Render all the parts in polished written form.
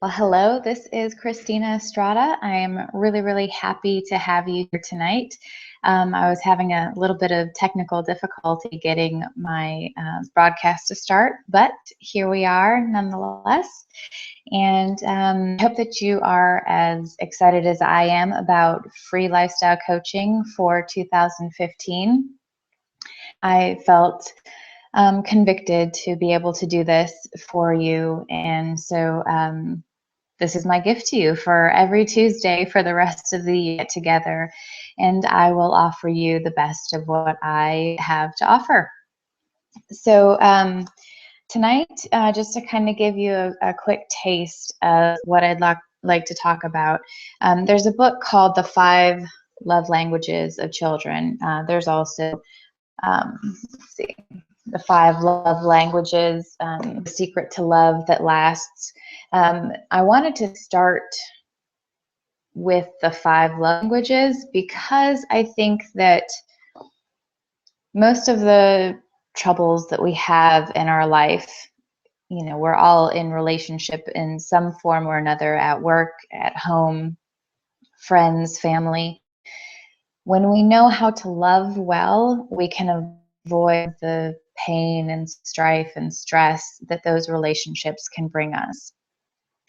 Well, hello, this is Christina Estrada. I am really happy to have you here tonight. I was having a little bit of technical difficulty getting my broadcast to start, but here we are nonetheless. And I hope that you are as excited as I am about free lifestyle coaching for 2015. I felt convicted to be able to do this for you, and so this is my gift to you for every Tuesday for the rest of the year together, and I will offer you the best of what I have to offer. So tonight, just to kind of give you a quick taste of what I'd like to talk about, there's a book called The 5 Love Languages of Children. There's also, let's see, The 5 Love Languages, The Secret to Love That Lasts. I wanted to start with the 5 languages because I think that most of the troubles that we have in our life, we're all in relationship in some form or another, at work, at home, friends, family. When we know how to love well, we can avoid the pain and strife and stress that those relationships can bring us.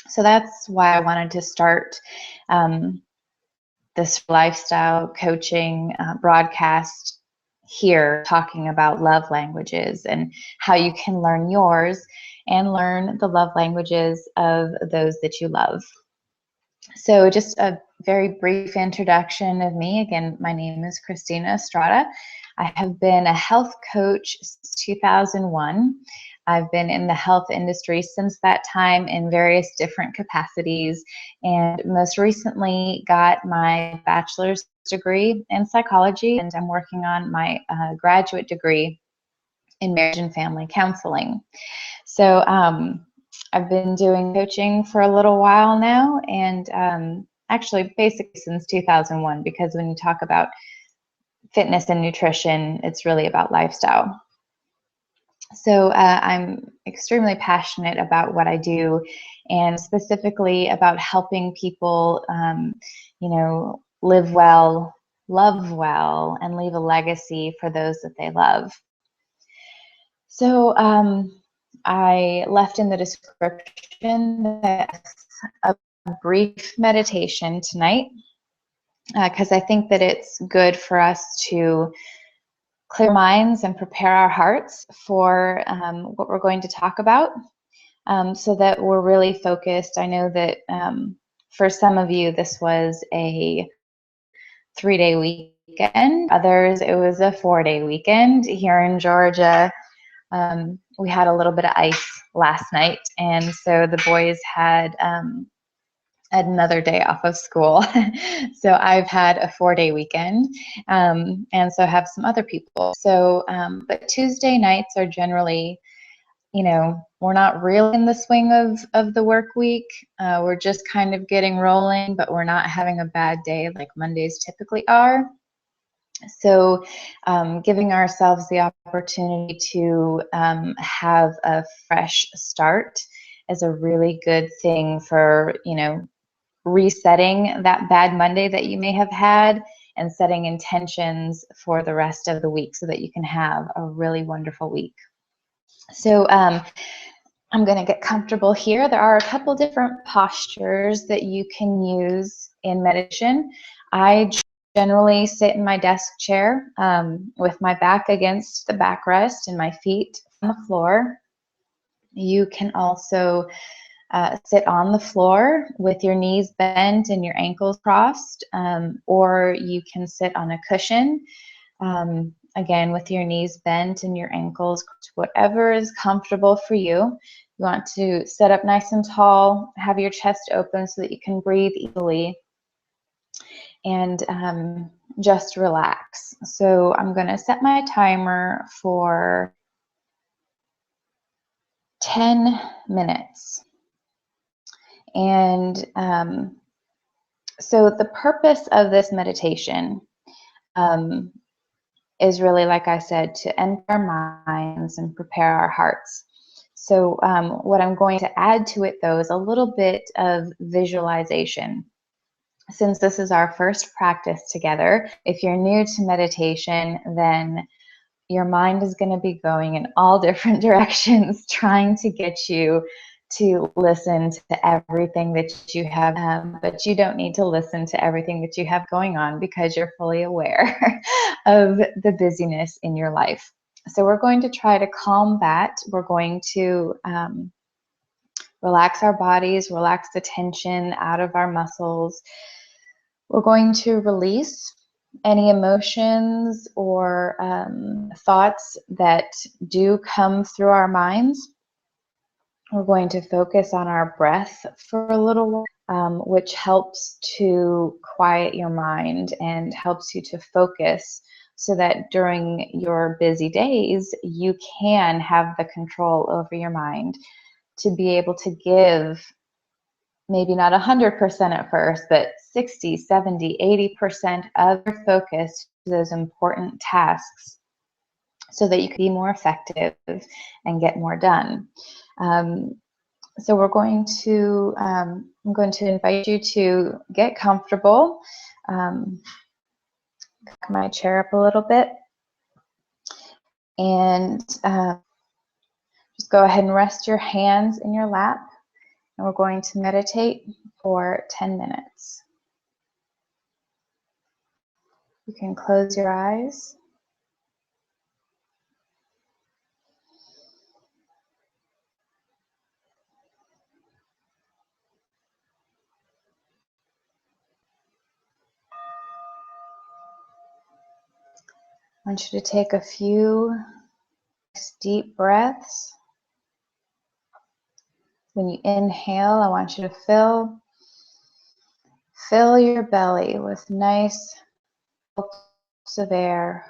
So that's why I wanted to start this lifestyle coaching broadcast here, talking about love languages and how you can learn yours and learn the love languages of those that you love. So just a very brief introduction of me. Again, my name is Christina Estrada. I have been a health coach since 2001. I've been in the health industry since that time in various different capacities, and most recently got my bachelor's degree in psychology, and I'm working on my graduate degree in marriage and family counseling. So I've been doing coaching for a little while now, and actually basically since 2001, because when you talk about fitness and nutrition, it's really about lifestyle. So I'm extremely passionate about what I do, and specifically about helping people, live well, love well, and leave a legacy for those that they love. So I left in the description that's a brief meditation tonight, because I think that it's good for us to clear minds and prepare our hearts for what we're going to talk about, so that we're really focused. I know that for some of you this was a 3-day weekend. Others, it was a 4-day weekend. Here in Georgia, we had a little bit of ice last night, and so the boys had another day off of school. So I've had a 4-day weekend, and so have some other people. So, but Tuesday nights are generally, we're not really in the swing of the work week. We're just kind of getting rolling, but we're not having a bad day like Mondays typically are. So giving ourselves the opportunity to have a fresh start is a really good thing for, resetting that bad Monday that you may have had and setting intentions for the rest of the week so that you can have a really wonderful week. So I'm going to get comfortable here. There are a couple different postures that you can use in meditation. I generally sit in my desk chair with my back against the backrest and my feet on the floor. You can also sit on the floor with your knees bent and your ankles crossed, or you can sit on a cushion, again with your knees bent and your ankles, whatever is comfortable for you. You want to sit up nice and tall, have your chest open so that you can breathe easily, and just relax. So I'm going to set my timer for 10 minutes. And so the purpose of this meditation is really, like I said, to enter our minds and prepare our hearts. So what I'm going to add to it, though, is a little bit of visualization. Since this is our first practice together, if you're new to meditation, then your mind is going to be going in all different directions, trying to get you to listen to everything that you have, but you don't need to listen to everything that you have going on because you're fully aware of the busyness in your life. So we're going to try to calm that. We're going to relax our bodies, relax the tension out of our muscles. We're going to release any emotions or thoughts that do come through our minds. We're going to focus on our breath for a little while, which helps to quiet your mind and helps you to focus so that during your busy days, you can have the control over your mind to be able to give maybe not 100% at first, but 60, 70, 80% of your focus to those important tasks so that you can be more effective and get more done. So we're going to, I'm going to invite you to get comfortable. Back my chair up a little bit. And just go ahead and rest your hands in your lap. And we're going to meditate for 10 minutes. You can close your eyes. I want you to take a few deep breaths. When you inhale, I want you to fill your belly with nice gulps of air.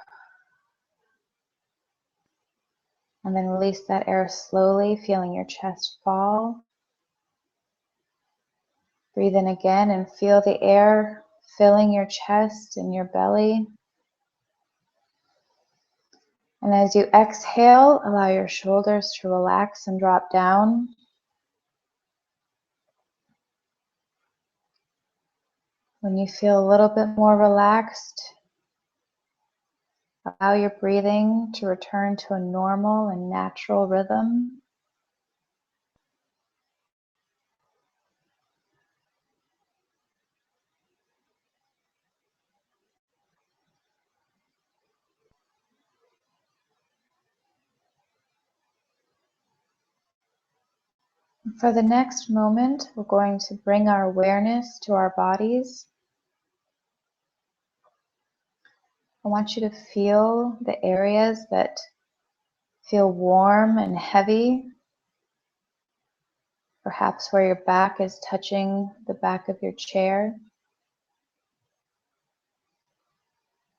And then release that air slowly, feeling your chest fall. Breathe in again and feel the air filling your chest and your belly. And as you exhale, allow your shoulders to relax and drop down. When you feel a little bit more relaxed, allow your breathing to return to a normal and natural rhythm. For the next moment, we're going to bring our awareness to our bodies. I want you to feel the areas that feel warm and heavy, perhaps where your back is touching the back of your chair,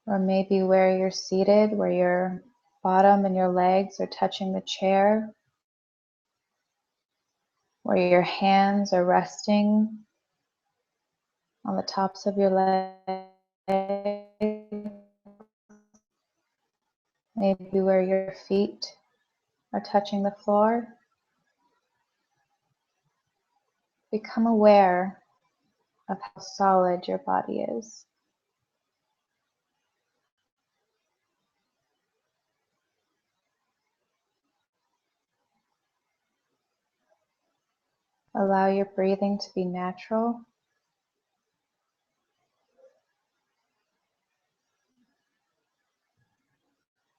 or maybe where you're seated, where your bottom and your legs are touching the chair, where your hands are resting on the tops of your legs, maybe where your feet are touching the floor. Become aware of how solid your body is. Allow your breathing to be natural.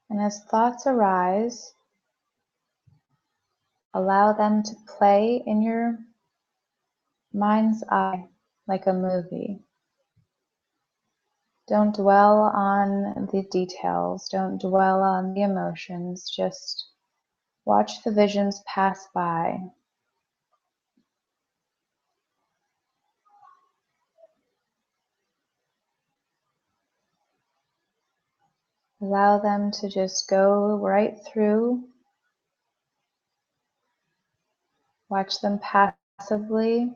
And as thoughts arise, allow them to play in your mind's eye like a movie. Don't dwell on the details. Don't dwell on the emotions. Just watch the visions pass by. Allow them to just go right through. Watch them passively.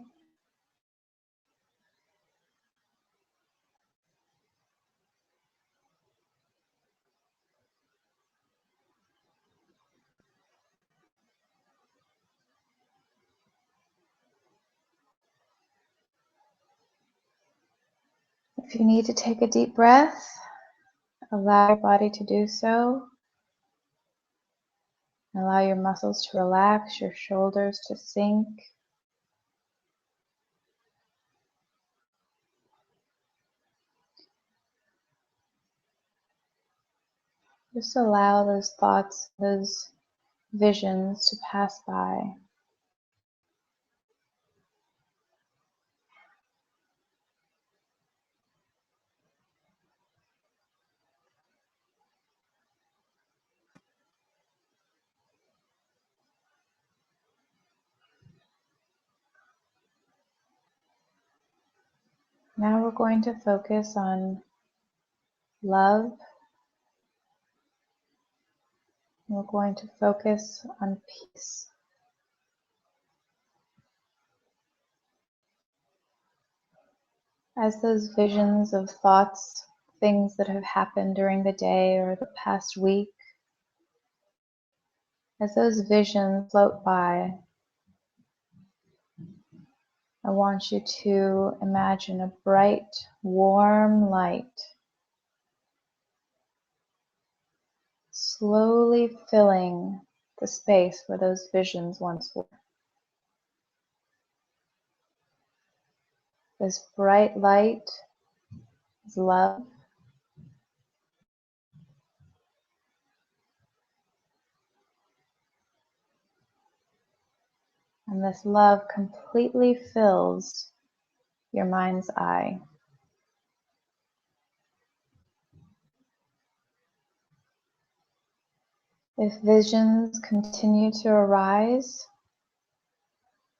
If you need to take a deep breath, allow your body to do so. Allow your muscles to relax, your shoulders to sink. Just allow those thoughts, those visions to pass by. Now we're going to focus on love. We're going to focus on peace. As those visions of thoughts, things that have happened during the day or the past week, as those visions float by, I want you to imagine a bright, warm light slowly filling the space where those visions once were. This bright light is love. And this love completely fills your mind's eye. If visions continue to arise,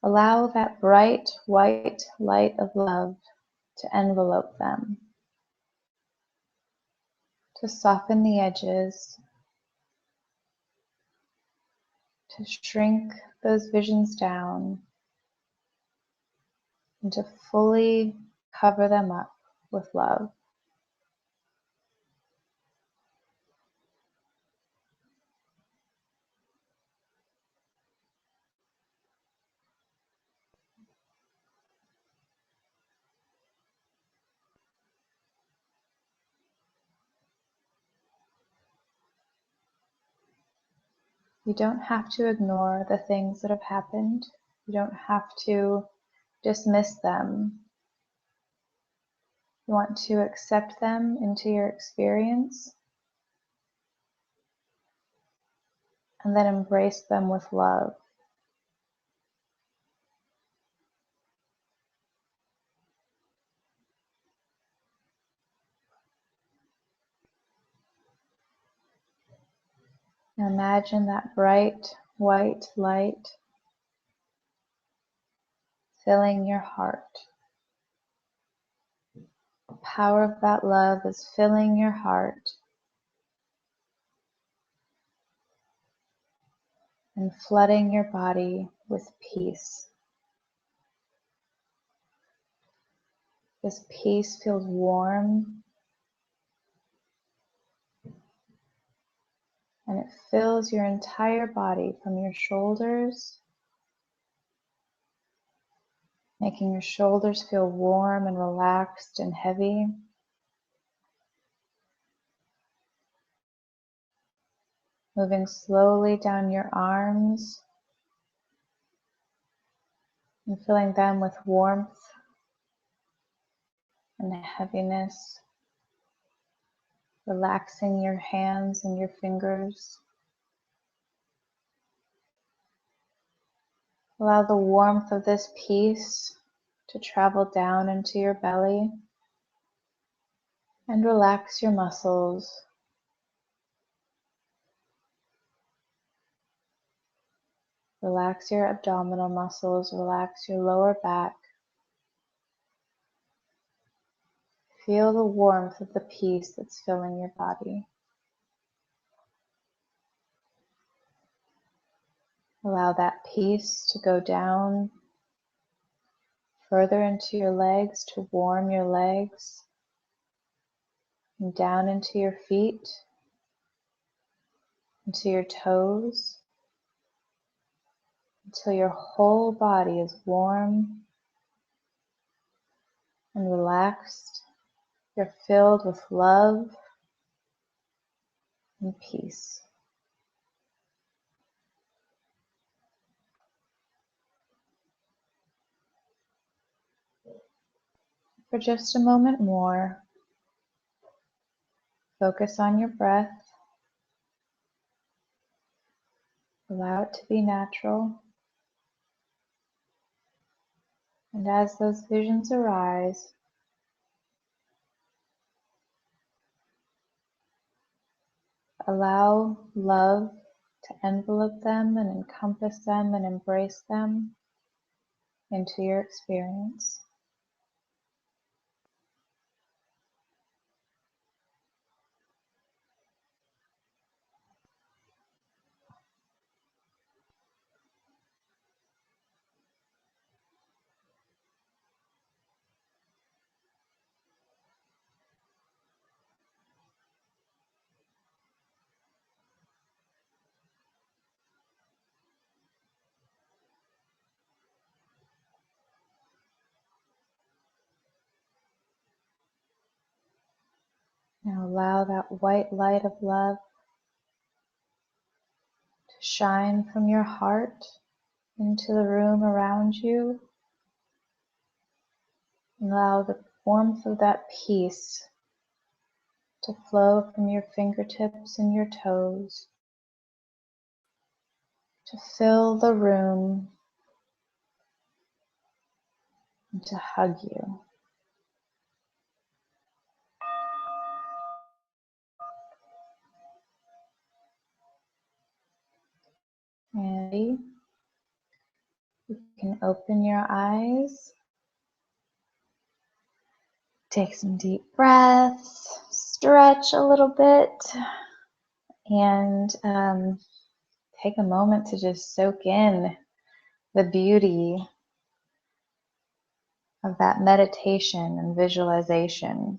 allow that bright white light of love to envelope them, to soften the edges, to shrink those visions down, and to fully cover them up with love. You don't have to ignore the things that have happened. You don't have to dismiss them. You want to accept them into your experience and then embrace them with love. Now imagine that bright white light filling your heart. The power of that love is filling your heart and flooding your body with peace. This peace feels warm and it fills your entire body from your shoulders, making your shoulders feel warm and relaxed and heavy. Moving slowly down your arms and filling them with warmth and heaviness. Relaxing your hands and your fingers. Allow the warmth of this peace to travel down into your belly and relax your muscles. Relax your abdominal muscles, relax your lower back. Feel the warmth of the peace that's filling your body. Allow that peace to go down further into your legs to warm your legs, and down into your feet, into your toes, until your whole body is warm and relaxed You're filled with love and peace. For just a moment more, focus on your breath. Allow it to be natural. And as those visions arise, allow love to envelop them and encompass them and embrace them into your experience. Now allow that white light of love to shine from your heart into the room around you. Allow the warmth of that peace to flow from your fingertips and your toes, to fill the room and to hug you. And you can open your eyes, take some deep breaths, stretch a little bit, and take a moment to just soak in the beauty of that meditation and visualization.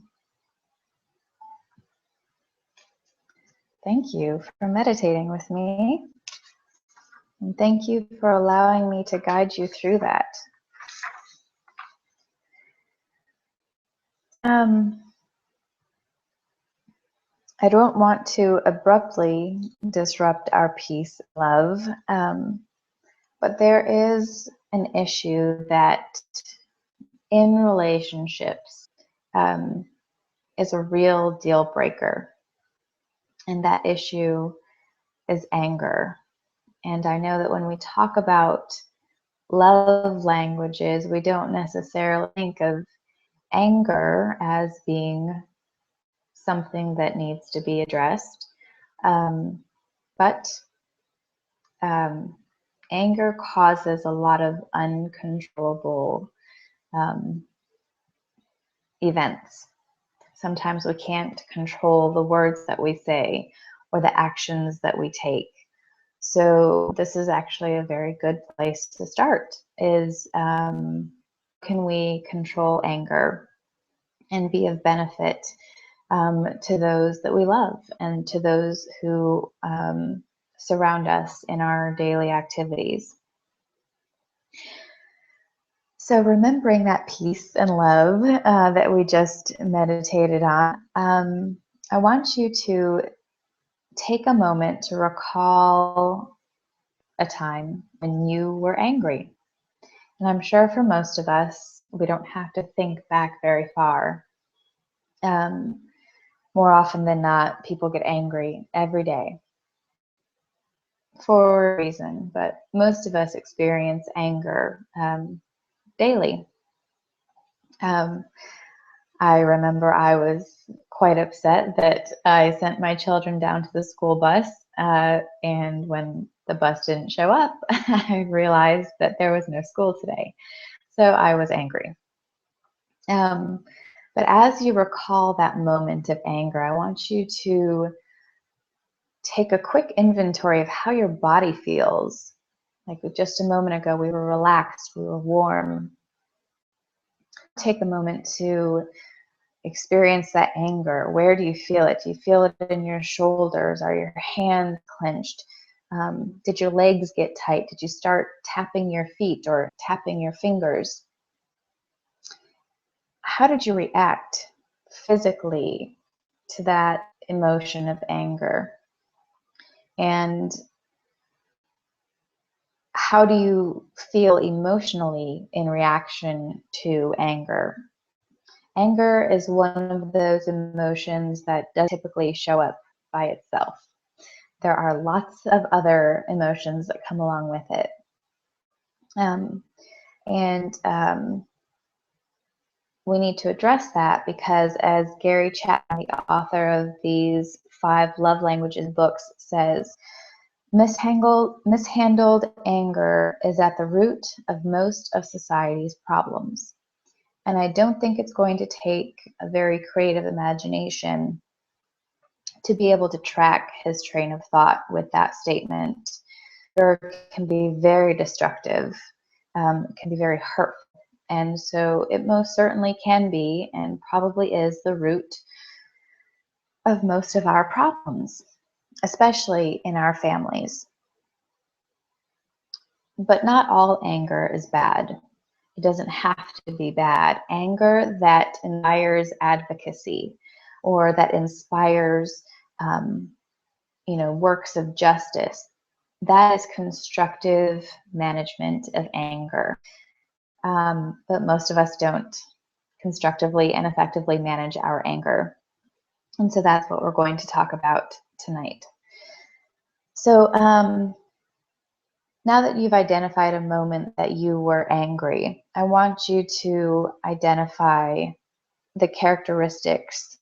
Thank you for meditating with me. And thank you for allowing me to guide you through that. I don't want to abruptly disrupt our peace, love, but there is an issue that in relationships is a real deal breaker. And that issue is anger. And I know that when we talk about love languages, we don't necessarily think of anger as being something that needs to be addressed. But anger causes a lot of uncontrollable events. Sometimes we can't control the words that we say or the actions that we take. So this is actually a very good place to start, is can we control anger and be of benefit to those that we love and to those who surround us in our daily activities. So remembering that peace and love that we just meditated on, I want you to take a moment to recall a time when you were angry. And I'm sure for most of us, we don't have to think back very far. More often than not, people get angry every day for a reason, but most of us experience anger daily. I remember I was quite upset that I sent my children down to the school bus, and when the bus didn't show up, I realized that there was no school today. So I was angry. But as you recall that moment of anger, I want you to take a quick inventory of how your body feels. Like just a moment ago, we were relaxed, we were warm. Take a moment to experience that anger. Where do you feel it? Do you feel it in your shoulders? Are your hands clenched? Did your legs get tight? Did you start tapping your feet or tapping your fingers? How did you react physically to that emotion of anger? And how do you feel emotionally in reaction to anger? Anger is one of those emotions that does typically show up by itself. There are lots of other emotions that come along with it. We need to address that because, as Gary Chapman, the author of these 5 love languages books, says, mishandled anger is at the root of most of society's problems. And I don't think it's going to take a very creative imagination to be able to track his train of thought with that statement. Anger can be very destructive, can be very hurtful. And so it most certainly can be, and probably is, the root of most of our problems, especially in our families. But not all anger is bad. It doesn't have to be bad. Anger that inspires advocacy or that inspires, works of justice, that is constructive management of anger. But most of us don't constructively and effectively manage our anger. And so that's what we're going to talk about tonight. So now that you've identified a moment that you were angry, I want you to identify the characteristics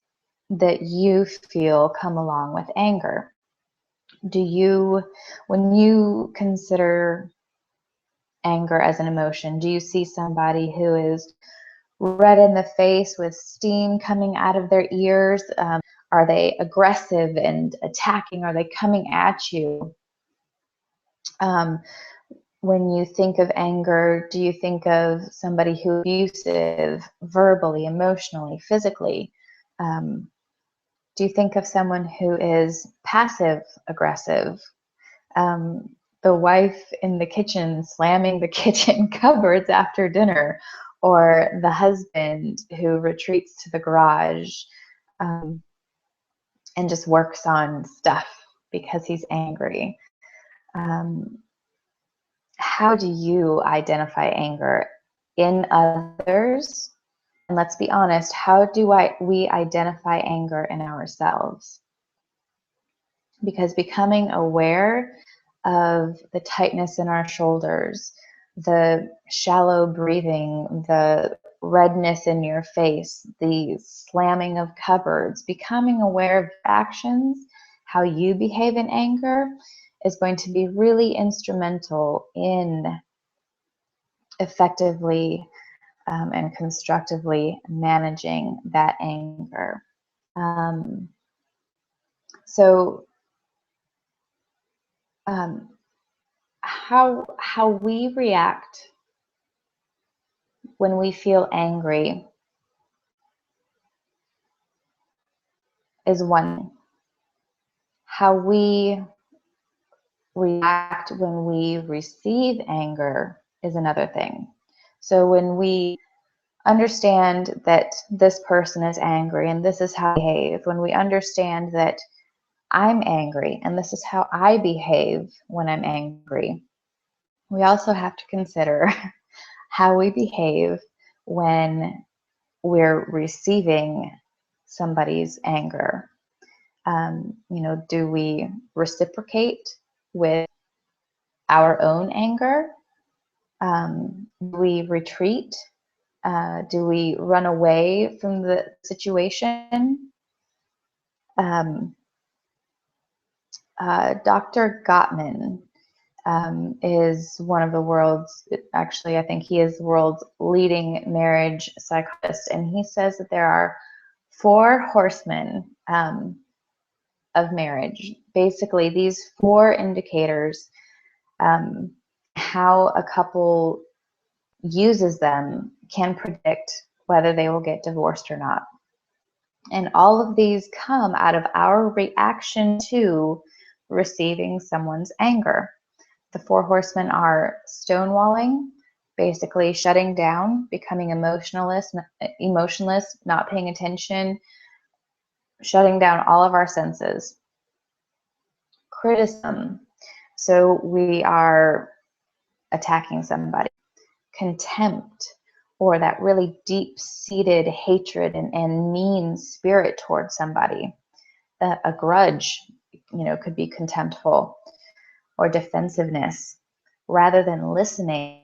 that you feel come along with anger. When you consider anger as an emotion, do you see somebody who is red in the face with steam coming out of their ears? Are they aggressive and attacking? Are they coming at you? When you think of anger, do you think of somebody who's abusive, verbally, emotionally, physically? Do you think of someone who is passive aggressive? The wife in the kitchen slamming the kitchen cupboards after dinner, or the husband who retreats to the garage and just works on stuff because he's angry. How do you identify anger in others? And let's be honest, how do we identify anger in ourselves? Because becoming aware of the tightness in our shoulders, the shallow breathing, the redness in your face, the slamming of cupboards, becoming aware of actions, how you behave in anger, is going to be really instrumental in effectively and constructively managing that anger. How we react when we feel angry is one. How we react when we receive anger is another thing. So when we understand that this person is angry and this is how I behave, when we understand that I'm angry and this is how I behave when I'm angry, we also have to consider how we behave when we're receiving somebody's anger. Do we reciprocate with our own anger? Do we retreat? Do we run away from the situation? Dr. Gottman is one of the world's, actually, I think he is the world's leading marriage psychologist, and he says that there are 4 horsemen of marriage. Basically, these 4 indicators, how a couple uses them, can predict whether they will get divorced or not. And all of these come out of our reaction to receiving someone's anger. The 4 horsemen are stonewalling, basically shutting down, becoming emotionless, not paying attention, shutting down all of our senses. Criticism, so we are attacking somebody. Contempt, or that really deep-seated hatred and mean spirit towards somebody. A grudge, could be contemptful. Or defensiveness, rather than listening,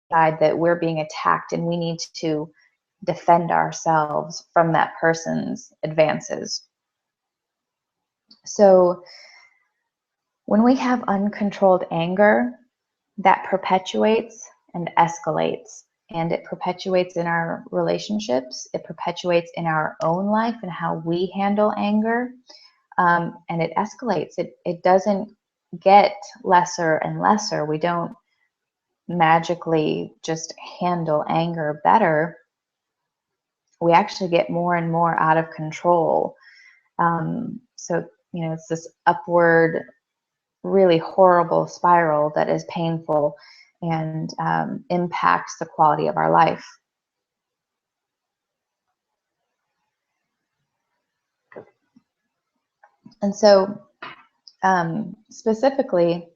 that we're being attacked and we need to defend ourselves from that person's advances. So when we have uncontrolled anger, that perpetuates and escalates, and it perpetuates in our relationships, it perpetuates in our own life and how we handle anger, and it escalates. It doesn't get lesser and lesser. We don't magically just handle anger better. We actually get more and more out of control. So, it's this upward, really horrible spiral that is painful and impacts the quality of our life. And so, specifically,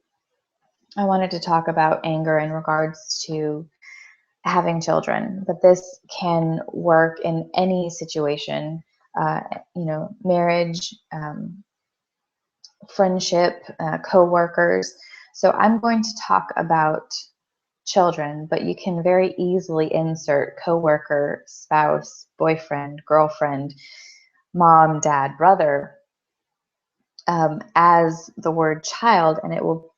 I wanted to talk about anger in regards to having children, but this can work in any situation, marriage, friendship, co-workers. So I'm going to talk about children, but you can very easily insert co-worker, spouse, boyfriend, girlfriend, mom, dad, brother, as the word child, and it will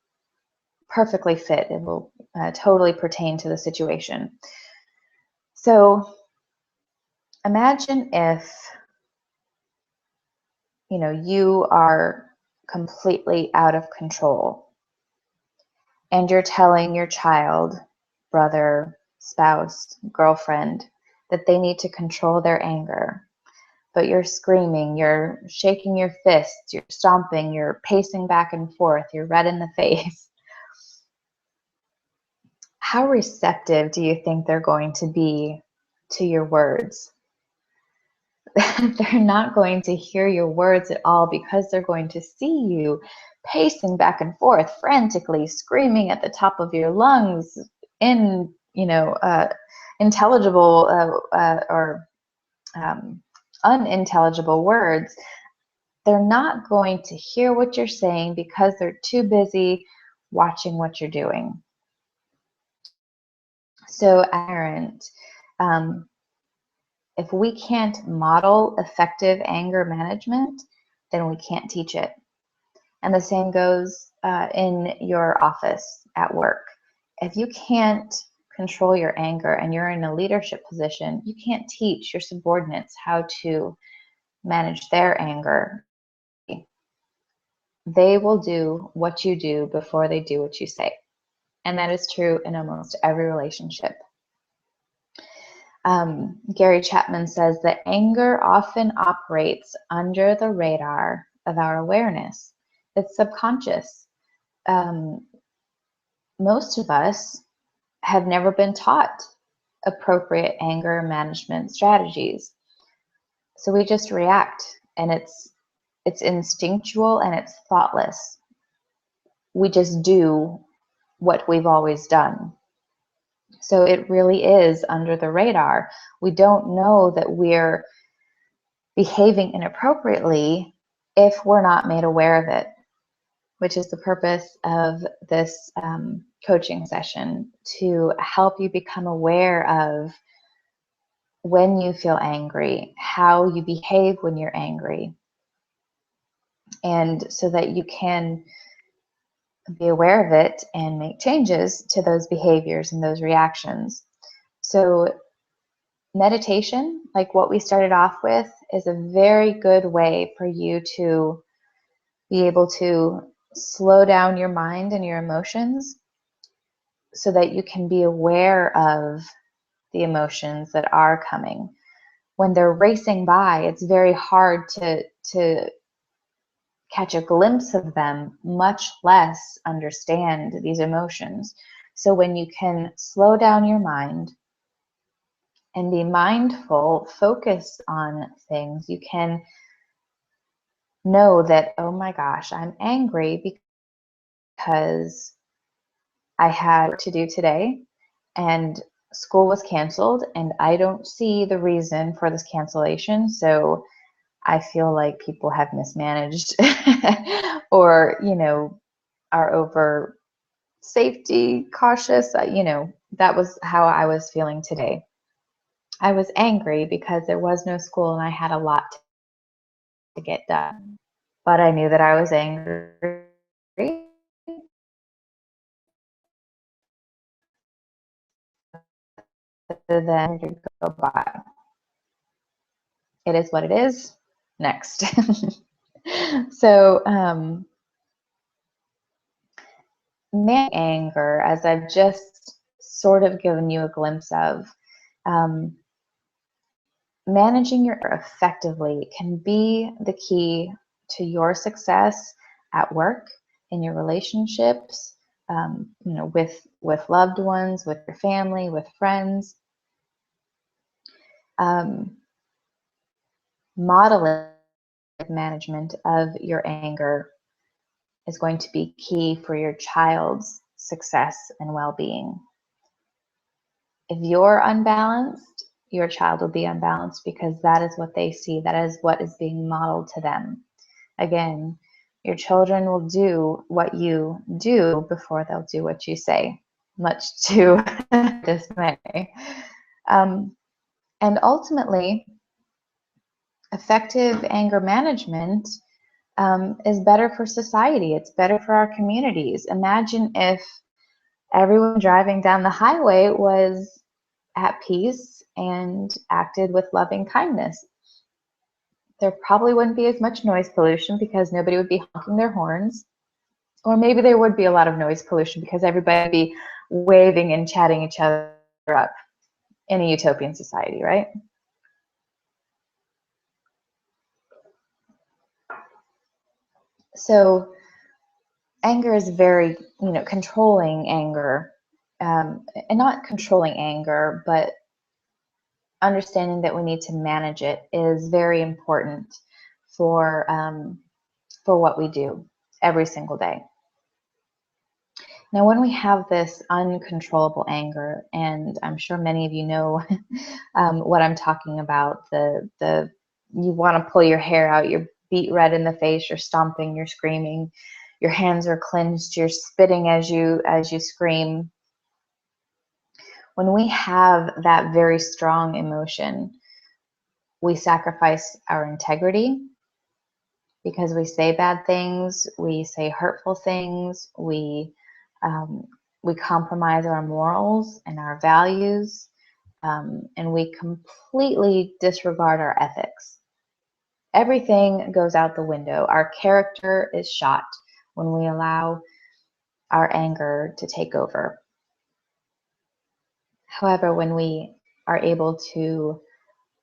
perfectly fit. It will totally pertain to the situation. So imagine if, you are completely out of control and you're telling your child, brother, spouse, girlfriend, that they need to control their anger. But you're screaming, you're shaking your fists, you're stomping, you're pacing back and forth, you're red in the face. How receptive do you think they're going to be to your words? They're not going to hear your words at all, because they're going to see you pacing back and forth, frantically screaming at the top of your lungs in, intelligible or unintelligible words. They're not going to hear what you're saying because they're too busy watching what you're doing. So, parent, if we can't model effective anger management, then we can't teach it. And the same goes in your office, at work. If you can't control your anger and you're in a leadership position, you can't teach your subordinates how to manage their anger. They will do what you do before they do what you say. And that is true in almost every relationship. Gary Chapman says that anger often operates under the radar of our awareness. It's subconscious. Most of us have never been taught appropriate anger management strategies. So we just react, and it's instinctual and it's thoughtless. We just do what we've always done. So it really is under the radar. We don't know that we're behaving inappropriately if we're not made aware of it, which is the purpose of this coaching session, to help you become aware of when you feel angry, how you behave when you're angry, and so that you can be aware of it and make changes to those behaviors and those reactions. So meditation, like what we started off with, is a very good way for you to be able to slow down your mind and your emotions so that you can be aware of the emotions that are coming. When they're racing by, it's very hard to catch a glimpse of them, much less understand these emotions. So when you can slow down your mind and be mindful, focus on things, you can know that, oh my gosh, I'm angry because I had work to do today and school was canceled and I don't see the reason for this cancellation. So I feel like people have mismanaged or, are over safety cautious. That was how I was feeling today. I was angry because there was no school and I had a lot to get done. But I knew that I was angry. Then to go by. It is what it is. Next. So, anger, as I've just sort of given you a glimpse of, managing your effectively can be the key to your success at work, in your relationships, with loved ones, with your family, with friends. Modeling management of your anger is going to be key for your child's success and well-being. If you're unbalanced, your child will be unbalanced because that is what they see. That is what is being modeled to them. Again, your children will do what you do before they'll do what you say, much to dismay. And ultimately, effective anger management is better for society. It's better for our communities. Imagine if everyone driving down the highway was at peace and acted with loving kindness. There probably wouldn't be as much noise pollution because nobody would be honking their horns. Or maybe there would be a lot of noise pollution because everybody would be waving and chatting each other up in a utopian society, right? So anger is very, controlling anger, and not controlling anger, but understanding that we need to manage it is very important for what we do every single day. Now, when we have this uncontrollable anger, and I'm sure many of you know what I'm talking about, you want to pull your hair out, you're beet red in the face, you're stomping, you're screaming, your hands are clenched, you're spitting as you scream. When we have that very strong emotion, we sacrifice our integrity because we say bad things, we say hurtful things, we compromise our morals and our values, and we completely disregard our ethics. Everything goes out the window. Our character is shot when we allow our anger to take over. However, when we are able to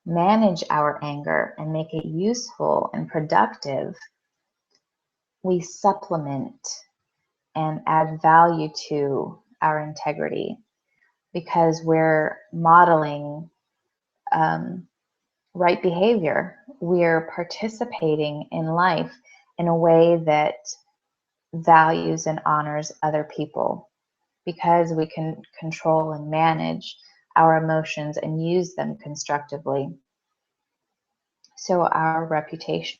manage our anger and make it useful and productive, we supplement and add value to our integrity because we're modeling right behavior. We're participating in life in a way that values and honors other people because we can control and manage our emotions and use them constructively. So our reputation,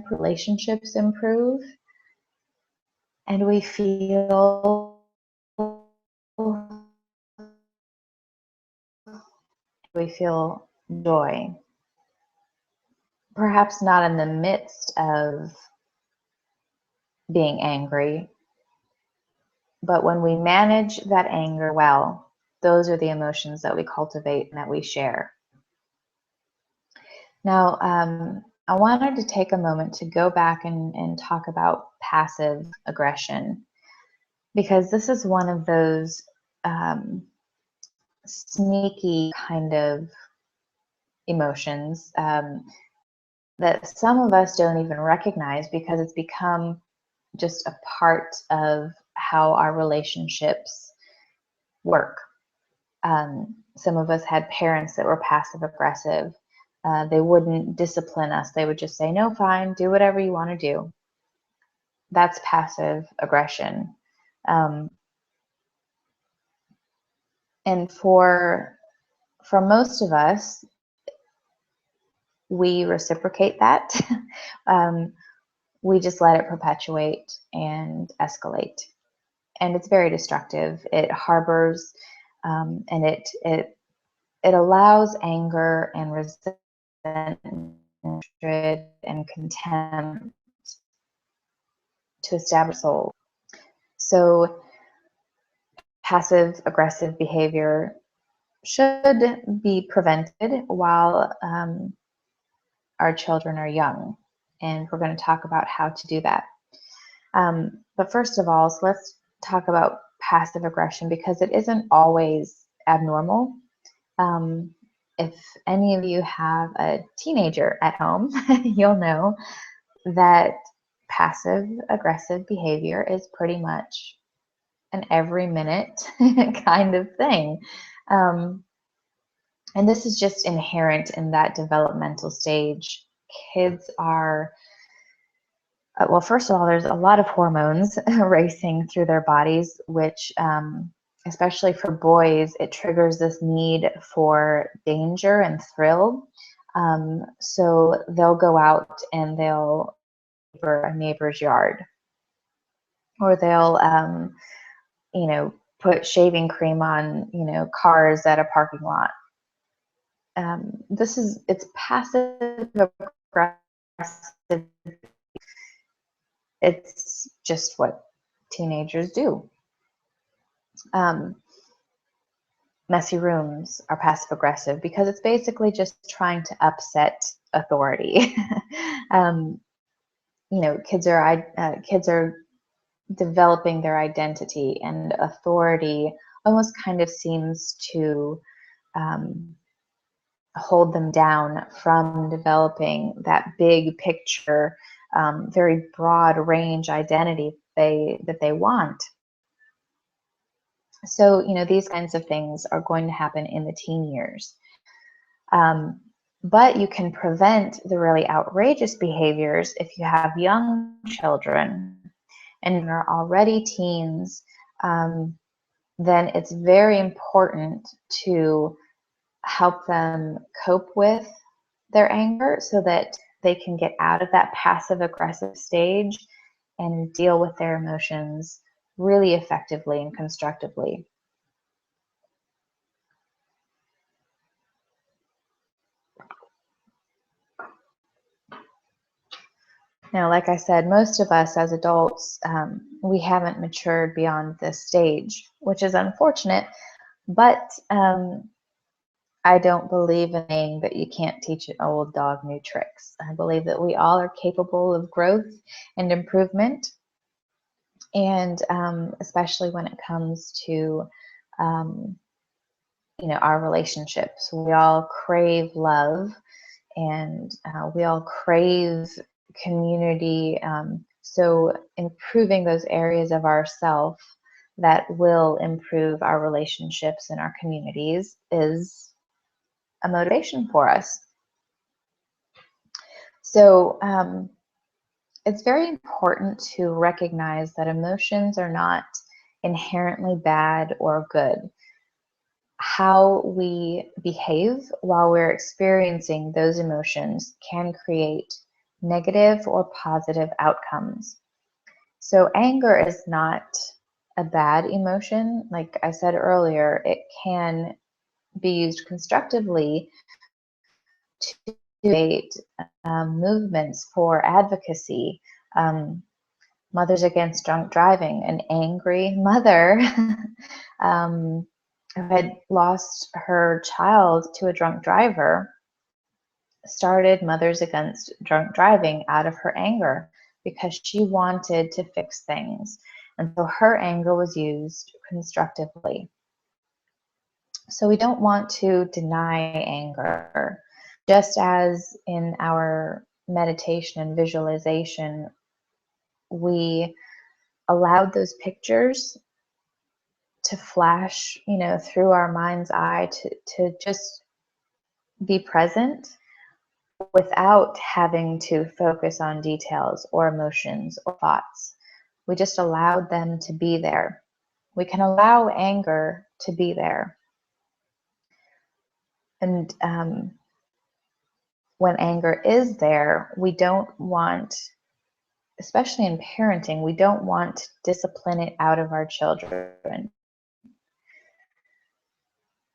relationships improve, and we feel joy. Perhaps not in the midst of being angry, but when we manage that anger well, those are the emotions that we cultivate and that we share. Now, I wanted to take a moment to go back and talk about passive aggression, because this is one of those sneaky kind of emotions that some of us don't even recognize because it's become just a part of how our relationships work. Some of us had parents that were passive aggressive. They wouldn't discipline us. They would just say, no, fine, do whatever you want to do. That's passive aggression. And for most of us, we reciprocate that. We just let it perpetuate and escalate. And it's very destructive. It harbors and it allows anger and resentment and contempt to establish soul. So passive aggressive behavior should be prevented while our children are young. And we're going to talk about how to do that. But first of all, so let's talk about passive aggression, because it isn't always abnormal. If any of you have a teenager at home, you'll know that passive aggressive behavior is pretty much an every minute kind of thing. And this is just inherent in that developmental stage. Kids are, well, first of all, there's a lot of hormones racing through their bodies, which, especially for boys, it triggers this need for danger and thrill. So they'll go out and they'll neighbor a neighbor's yard, or they'll, put shaving cream on, cars at a parking lot. It's passive aggressive. It's just what teenagers do. Messy rooms are passive aggressive because it's basically just trying to upset authority. Kids are developing their identity, and authority almost kind of seems to hold them down from developing that big picture, very broad range identity that they want. So, these kinds of things are going to happen in the teen years. But you can prevent the really outrageous behaviors if you have young children and are already teens. Then it's very important to help them cope with their anger so that they can get out of that passive aggressive stage and deal with their emotions really effectively and constructively. Now, like I said, most of us as adults, we haven't matured beyond this stage, which is unfortunate, but I don't believe in saying that you can't teach an old dog new tricks. I believe that we all are capable of growth and improvement, and especially when it comes to our relationships. We all crave love, and we all crave community. So improving those areas of ourself that will improve our relationships and our communities is a motivation for us. So it's very important to recognize that emotions are not inherently bad or good. How we behave while we're experiencing those emotions can create negative or positive outcomes. So anger is not a bad emotion. Like I said earlier, it can be used constructively to create movements for advocacy. Mothers Against Drunk Driving, an angry mother who had lost her child to a drunk driver, started Mothers Against Drunk Driving out of her anger because she wanted to fix things. And so her anger was used constructively. So we don't want to deny anger. Just as in our meditation and visualization, we allowed those pictures to flash, through our mind's eye, to just be present without having to focus on details or emotions or thoughts. We just allowed them to be there. We can allow anger to be there. And when anger is there, we don't want, especially in parenting, we don't want to discipline it out of our children,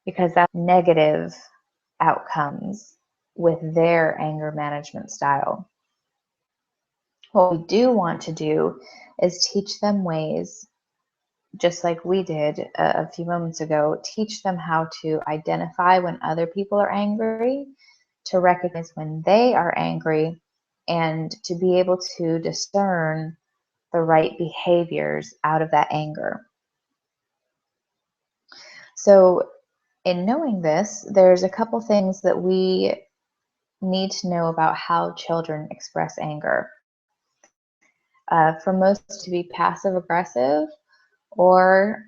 because that's negative outcomes with their anger management style. What we do want to do is teach them ways, just like we did a few moments ago, teach them how to identify when other people are angry, to recognize when they are angry, and to be able to discern the right behaviors out of that anger. So in knowing this, there's a couple things that we need to know about how children express anger. For most to be passive aggressive, or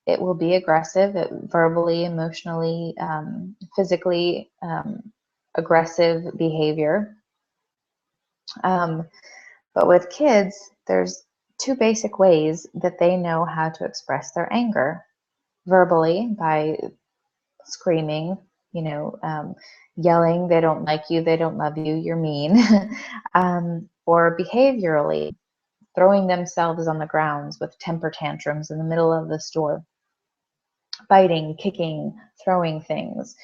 it will be aggressive, verbally, emotionally, physically aggressive behavior. But with kids, there's two basic ways that they know how to express their anger. Verbally, by screaming, yelling, they don't like you, they don't love you, you're mean. Or behaviorally, throwing themselves on the grounds with temper tantrums in the middle of the store, biting, kicking, throwing things.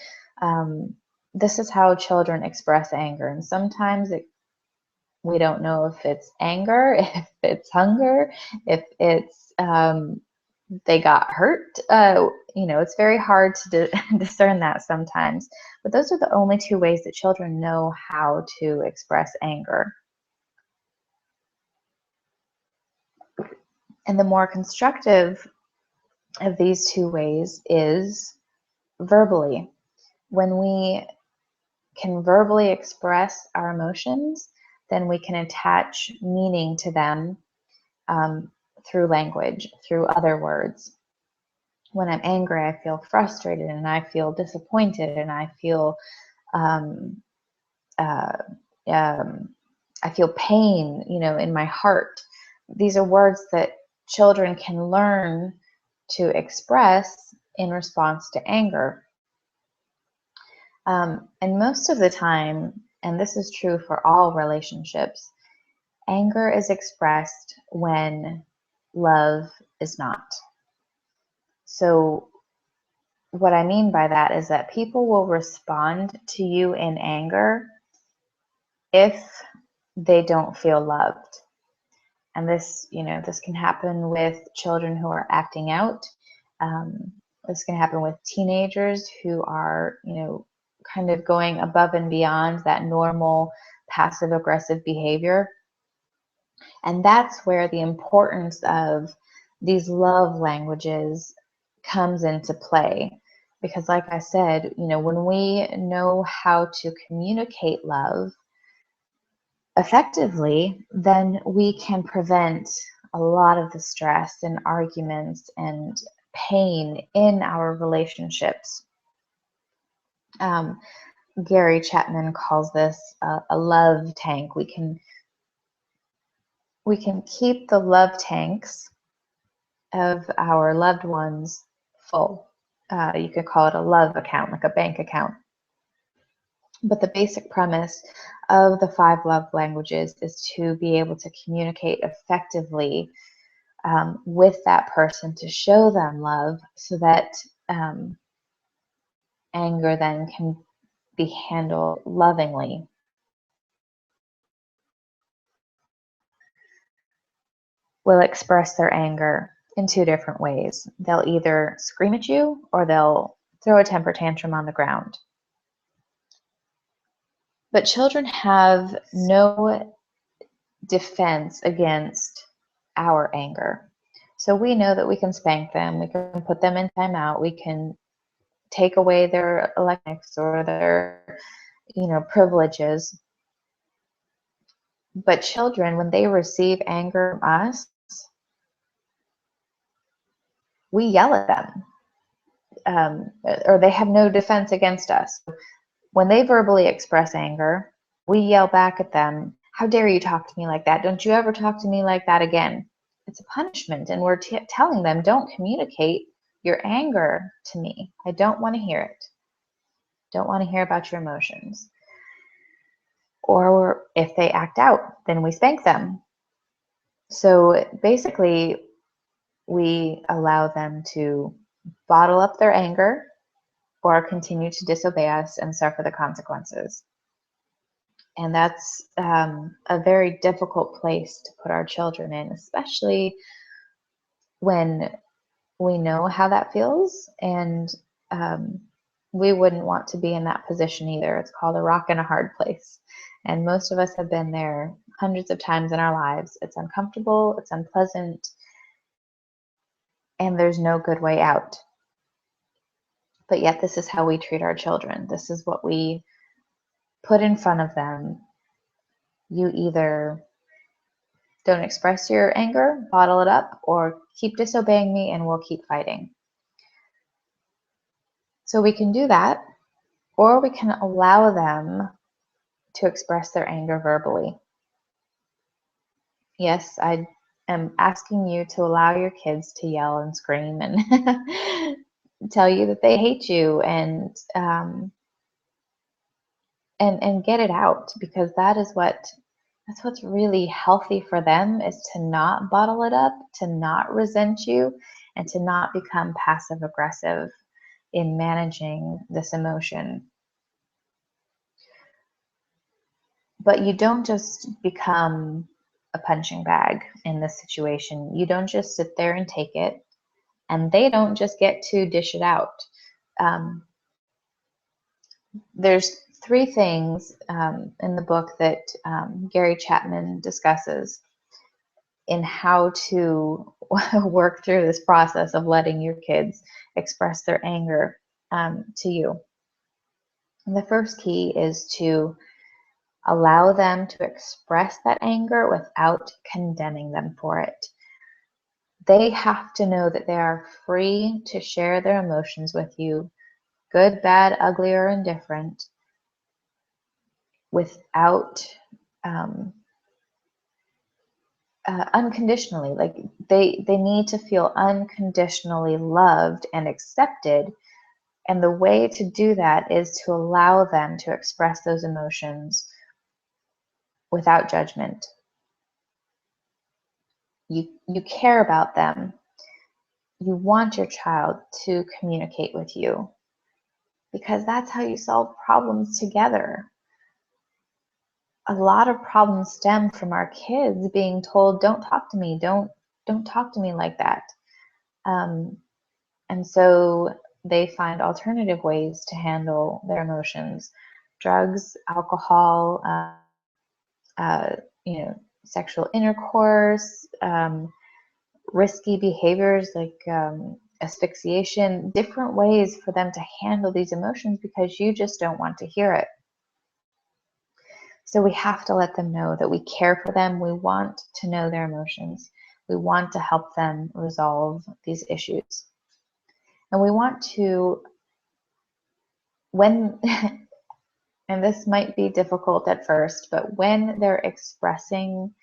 This is how children express anger. And sometimes we don't know if it's anger, if it's hunger, if it's they got hurt. It's very hard to discern that sometimes. But those are the only two ways that children know how to express anger. And the more constructive of these two ways is verbally. When we can verbally express our emotions, then we can attach meaning to them through language, through other words. When I'm angry, I feel frustrated, and I feel disappointed, and I feel I feel pain, in my heart. These are words that children can learn to express in response to anger. And most of the time, and this is true for all relationships, anger is expressed when love is not. So what I mean by that is that people will respond to you in anger if they don't feel loved. And this can happen with children who are acting out. This can happen with teenagers who are, kind of going above and beyond that normal passive aggressive behavior. And that's where the importance of these love languages comes into play. Because like I said, when we know how to communicate love effectively, then we can prevent a lot of the stress and arguments and pain in our relationships. Gary Chapman calls this a love tank. We can keep the love tanks of our loved ones full. You could call it a love account, like a bank account. But the basic premise of the 5 love languages is to be able to communicate effectively with that person, to show them love, so that anger then can be handled lovingly. Will express their anger in 2 different ways. They'll either scream at you, or they'll throw a temper tantrum on the ground. But children have no defense against our anger. So we know that we can spank them, we can put them in timeout, we can take away their electronics or their, privileges. But children, when they receive anger from us, we yell at them, or they have no defense against us. When they verbally express anger, we yell back at them, "How dare you talk to me like that? Don't you ever talk to me like that again." It's a punishment, and we're telling them, don't communicate your anger to me. I don't want to hear it. Don't want to hear about your emotions. Or if they act out, then we spank them. So basically, we allow them to bottle up their anger or continue to disobey us and suffer the consequences. And that's a very difficult place to put our children in, especially when we know how that feels, and we wouldn't want to be in that position either. It's called a rock and a hard place. And most of us have been there hundreds of times in our lives. It's uncomfortable, it's unpleasant, and there's no good way out. But yet this is how we treat our children. This is what we put in front of them. You either don't express your anger, bottle it up, or keep disobeying me and we'll keep fighting. So we can do that, or we can allow them to express their anger verbally. Yes, I am asking you to allow your kids to yell and scream and tell you that they hate you, and get it out, because that's what's really healthy for them, is to not bottle it up, to not resent you, and to not become passive aggressive in managing this emotion. But you don't just become a punching bag in this situation. You don't just sit there and take it, and they don't just get to dish it out. There's three things in the book that Gary Chapman discusses in how to work through this process of letting your kids express their anger to you. And the first key is to allow them to express that anger without condemning them for it. They have to know that they are free to share their emotions with you, good, bad, ugly, or indifferent, without unconditionally. Like they need to feel unconditionally loved and accepted. And the way to do that is to allow them to express those emotions without judgment. You care about them. You want your child to communicate with you, because that's how you solve problems together. A lot of problems stem from our kids being told, don't talk to me, don't talk to me like that. And so they find alternative ways to handle their emotions: drugs, alcohol, sexual intercourse, risky behaviors like asphyxiation, different ways for them to handle these emotions, because you just don't want to hear it. So we have to let them know that we care for them. We want to know their emotions. We want to help them resolve these issues. And we want to, when, and this might be difficult at first, but when they're expressing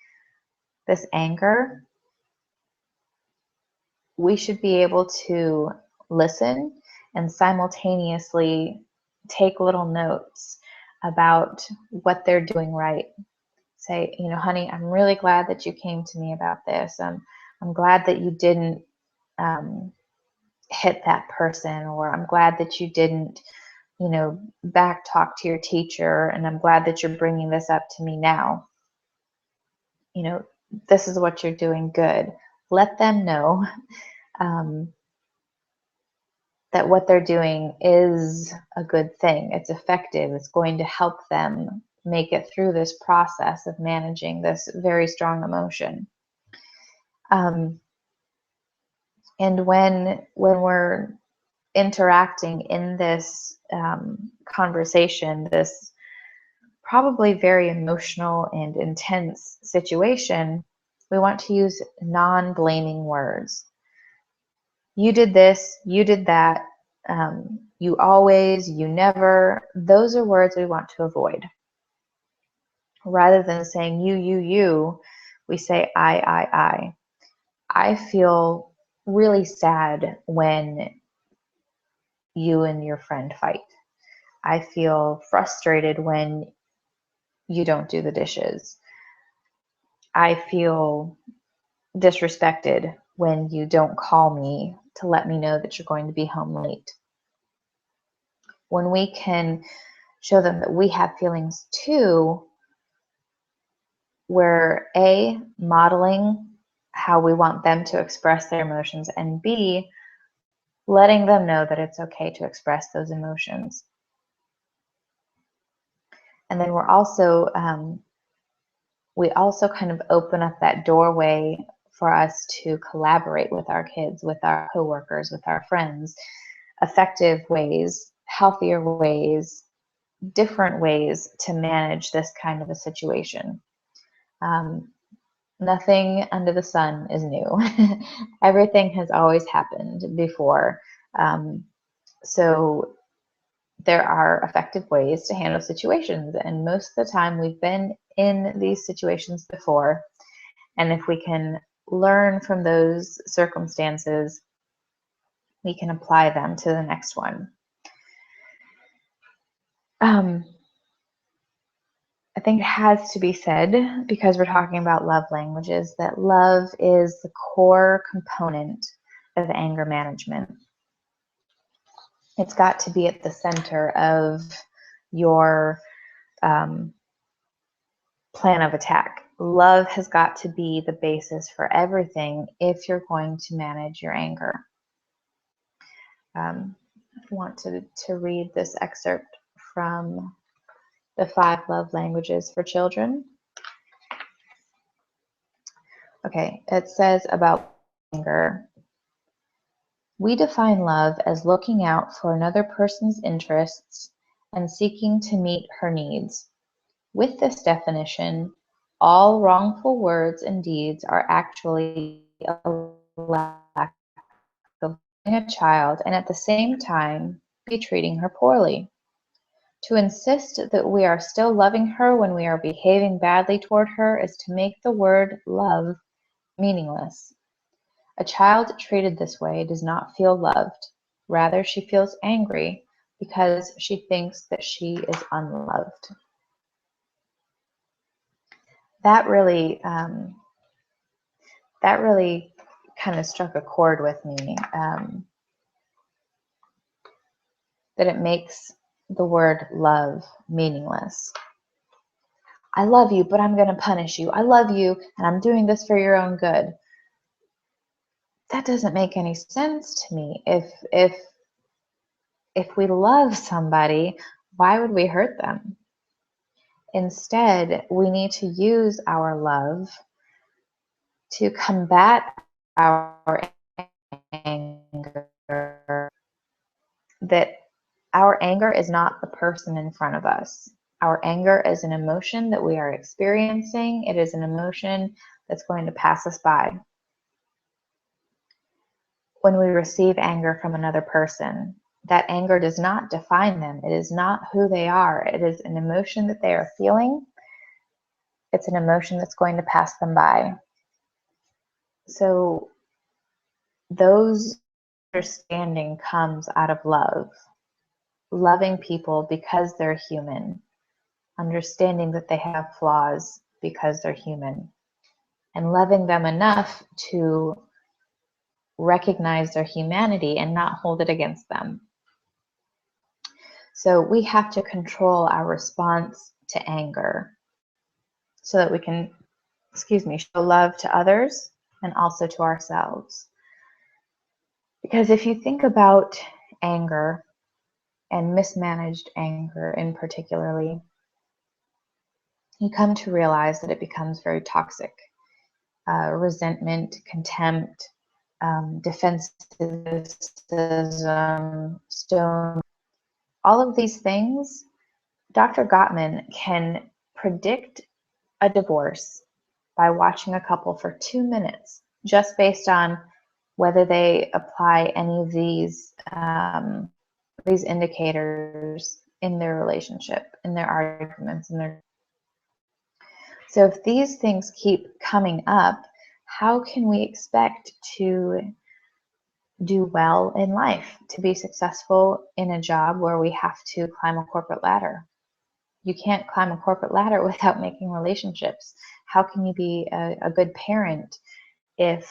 this anger, we should be able to listen and simultaneously take little notes about what they're doing right. Say, honey, I'm really glad that you came to me about this. I'm glad that you didn't hit that person, or I'm glad that you didn't, back talk to your teacher, and I'm glad that you're bringing this up to me now. This is what you're doing good. Let them know that what they're doing is a good thing. It's effective. It's going to help them make it through this process of managing this very strong emotion. And when we're interacting in this conversation, this probably very emotional and intense situation, we want to use non-blaming words. you did this, you did that, you always, you never. Those are words we want to avoid. Rather than saying you, we say I. I feel really sad when you and your friend fight. I feel frustrated when you don't do the dishes. I feel disrespected when you don't call me to let me know that you're going to be home late. When we can show them that we have feelings too, we're A, modeling how we want them to express their emotions, and B, letting them know that it's okay to express those emotions. And then we also kind of open up that doorway for us to collaborate with our kids, with our coworkers, with our friends, effective ways, healthier ways, different ways to manage this kind of a situation. Nothing under the sun is new. Everything has always happened before. So there are effective ways to handle situations, and most of the time we've been in these situations before, and if we can learn from those circumstances, we can apply them to the next one. I think it has to be said, because we're talking about love languages, that love is the core component of anger management. It's got to be at the center of your plan of attack. Love has got to be the basis for everything if you're going to manage your anger. I want to read this excerpt from the 5 Love Languages for Children. Okay, it says about anger. We define love as looking out for another person's interests and seeking to meet her needs. With this definition, all wrongful words and deeds are actually a lack of loving a child and at the same time be treating her poorly. To insist that we are still loving her when we are behaving badly toward her is to make the word love meaningless. A child treated this way does not feel loved. Rather, she feels angry because she thinks that she is unloved. That really kind of struck a chord with me, that it makes the word love meaningless. I love you, but I'm going to punish you. I love you, and I'm doing this for your own good. That doesn't make any sense to me. If we love somebody, why would we hurt them? Instead, we need to use our love to combat our anger. That our anger is not the person in front of us. Our anger is an emotion that we are experiencing. It is an emotion that's going to pass us by. When we receive anger from another person, that anger does not define them. It is not who they are. It is an emotion that they are feeling. It's an emotion that's going to pass them by. So those understanding comes out of love. Loving people because they're human. Understanding that they have flaws because they're human. And loving them enough to recognize their humanity and not hold it against them. So we have to control our response to anger so that we can, show love to others and also to ourselves. Because if you think about anger, and mismanaged anger in particularly, you come to realize that it becomes very toxic. Resentment, contempt, defensivism, stone, all of these things, Dr. Gottman can predict a divorce by watching a couple for 2 minutes, just based on whether they apply any of these indicators in their relationship, in their arguments, So if these things keep coming up, how can we expect to do well in life, to be successful in a job where we have to climb a corporate ladder? You can't climb a corporate ladder without making relationships. How can you be a good parent if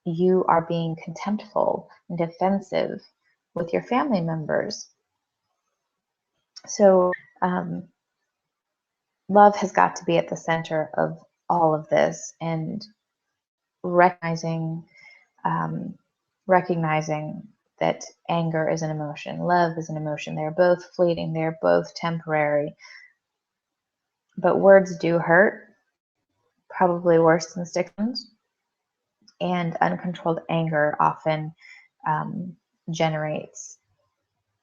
you are being contemptful and defensive with your family members? So love has got to be at the center of all of this, and recognizing that anger is an emotion, love is an emotion. They're both fleeting, they're both temporary. But words do hurt, probably worse than sticks, and uncontrolled anger often generates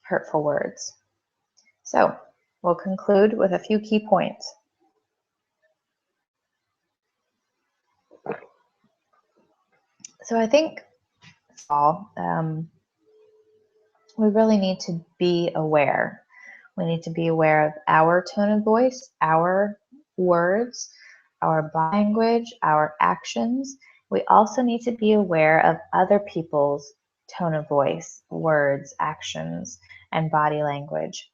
hurtful words. So we'll conclude with a few key points. So I think we really need to be aware. We need to be aware of our tone of voice, our words, our body language, our actions. We also need to be aware of other people's tone of voice, words, actions, and body language.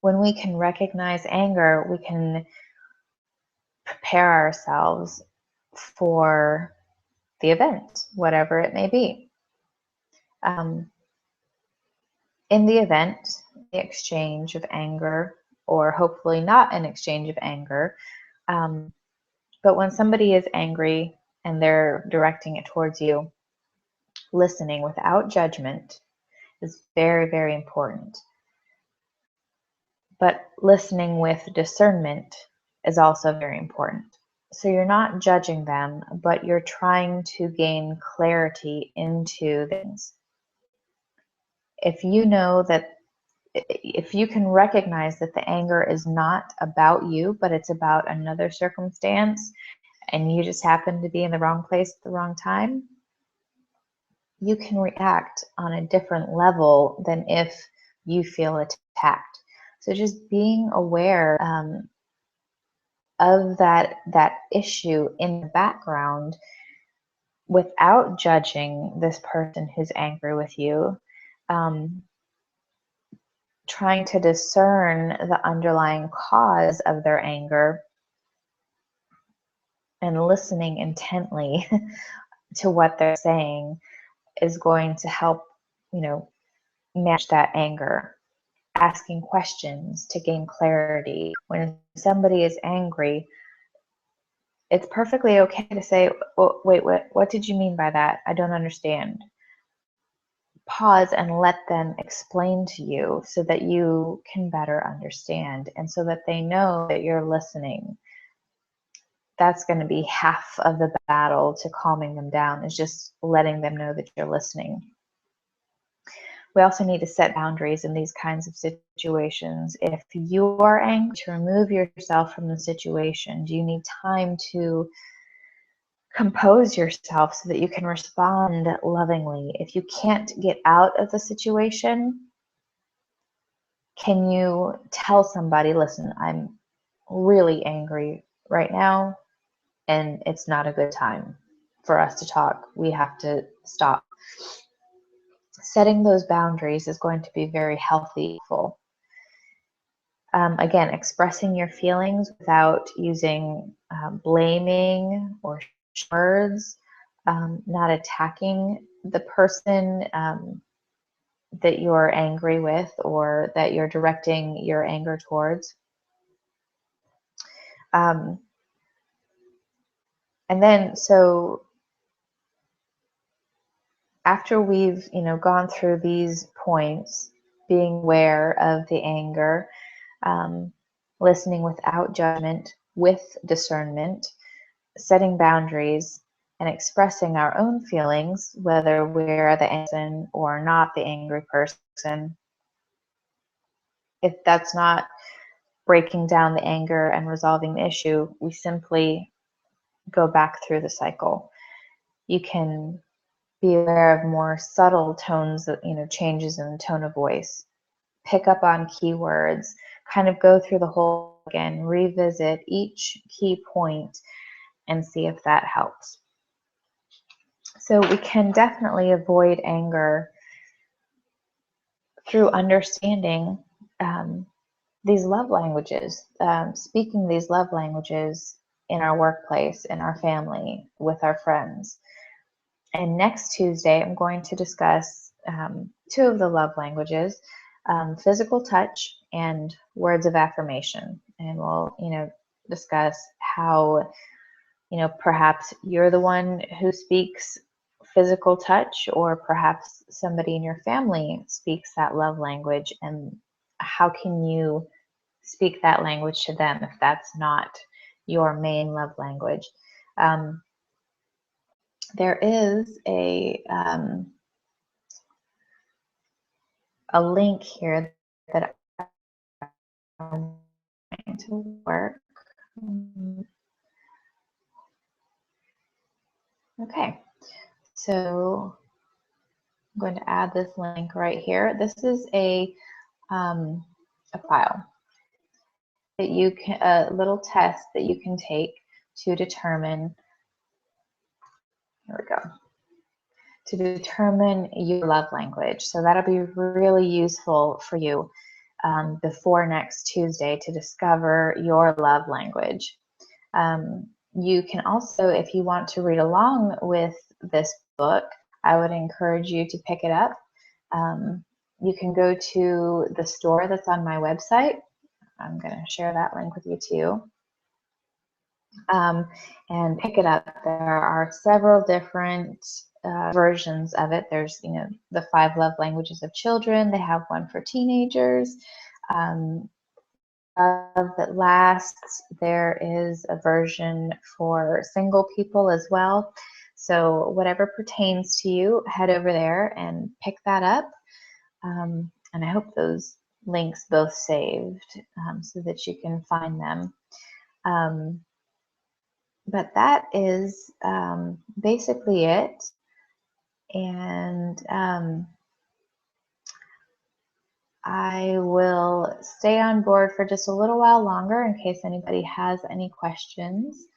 When we can recognize anger, we can prepare ourselves for the event, whatever it may be. In the event, the exchange of anger, or hopefully not an exchange of anger, but when somebody is angry and they're directing it towards you, listening without judgment is very, very important. But listening with discernment is also very important. So you're not judging them, but you're trying to gain clarity into things. If you know that, if you can recognize that the anger is not about you, but it's about another circumstance, and you just happen to be in the wrong place at the wrong time, you can react on a different level than if you feel attacked. So just being aware of that issue in the background without judging this person who's angry with you, trying to discern the underlying cause of their anger and listening intently to what they're saying is going to help, manage that anger. Asking questions to gain clarity. When somebody is angry, it's perfectly okay to say, oh, wait, what did you mean by that? I don't understand. Pause and let them explain to you so that you can better understand and so that they know that you're listening. That's going to be half of the battle to calming them down, is just letting them know that you're listening. We also need to set boundaries in these kinds of situations. If you are angry, to remove yourself from the situation. Do you need time to compose yourself so that you can respond lovingly? If you can't get out of the situation, can you tell somebody, listen, I'm really angry right now, and it's not a good time for us to talk. We have to stop. Setting those boundaries is going to be very helpful. Again, expressing your feelings without using blaming or words, not attacking the person that you're angry with or that you're directing your anger towards. And then, so after we've, gone through these points, being aware of the anger, listening without judgment, with discernment, setting boundaries, and expressing our own feelings, whether we're the angry person or not the angry person. If that's not breaking down the anger and resolving the issue, we simply go back through the cycle. You can be aware of more subtle tones, changes in the tone of voice. Pick up on keywords, kind of go through the whole again, revisit each key point and see if that helps. So we can definitely avoid anger through understanding these love languages, speaking these love languages in our workplace, in our family, with our friends. And next Tuesday, I'm going to discuss two of the love languages, physical touch and words of affirmation. And we'll, discuss how, perhaps you're the one who speaks physical touch, or perhaps somebody in your family speaks that love language, and how can you speak that language to them if that's not your main love language. There is a link here that I'm going to work. Okay, so I'm going to add this link right here. This is a file that you can, a little test that you can take to determine, here we go, to determine your love language. So that'll be really useful for you before next Tuesday to discover your love language. You can also, if you want to read along with this book, I would encourage you to pick it up. You can go to the store that's on my website. I'm going to share that link with you too. And pick it up. There are several different versions of it. There's, the 5 love languages of children. They have one for teenagers. Love that lasts. There is a version for single people as well. So whatever pertains to you, head over there and pick that up. And I hope those links both saved so that you can find them. But that is basically it. And I will stay on board for just a little while longer in case anybody has any questions.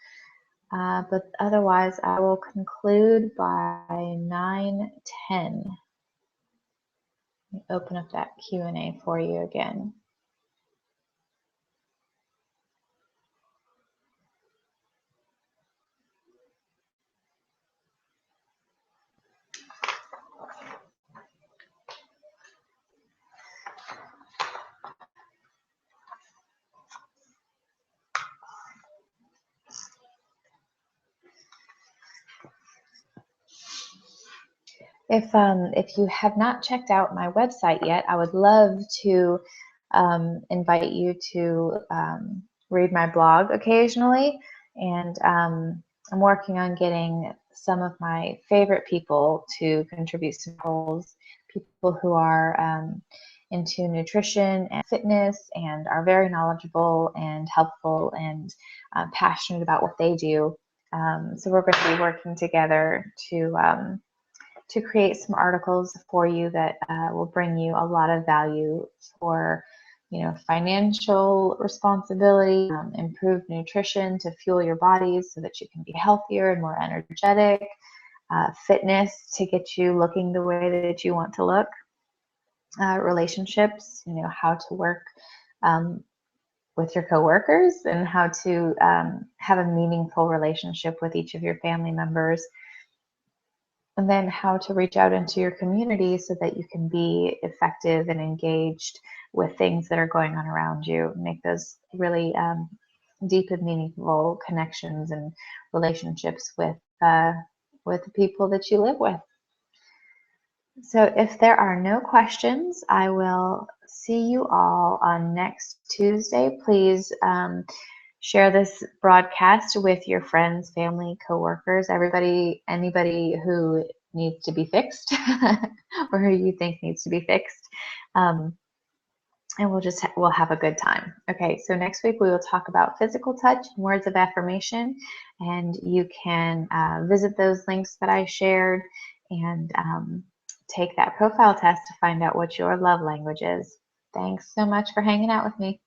But otherwise, I will conclude by 9:10. Let me open up that Q&A for you again. If you have not checked out my website yet, I would love to invite you to read my blog occasionally. And I'm working on getting some of my favorite people to contribute some goals, people who are into nutrition and fitness and are very knowledgeable and helpful and passionate about what they do. So we're going to be working together to create some articles for you that will bring you a lot of value for, financial responsibility, improved nutrition to fuel your bodies so that you can be healthier and more energetic, fitness to get you looking the way that you want to look, relationships, how to work with your coworkers and how to have a meaningful relationship with each of your family members. And then how to reach out into your community so that you can be effective and engaged with things that are going on around you. Make those really deep and meaningful connections and relationships with the people that you live with. So if there are no questions, I will see you all on next Tuesday. Please share this broadcast with your friends, family, coworkers, anybody who needs to be fixed or who you think needs to be fixed. and we'll have a good time. Okay, so next week we will talk about physical touch and words of affirmation, and you can visit those links that I shared and take that profile test to find out what your love language is. Thanks so much for hanging out with me.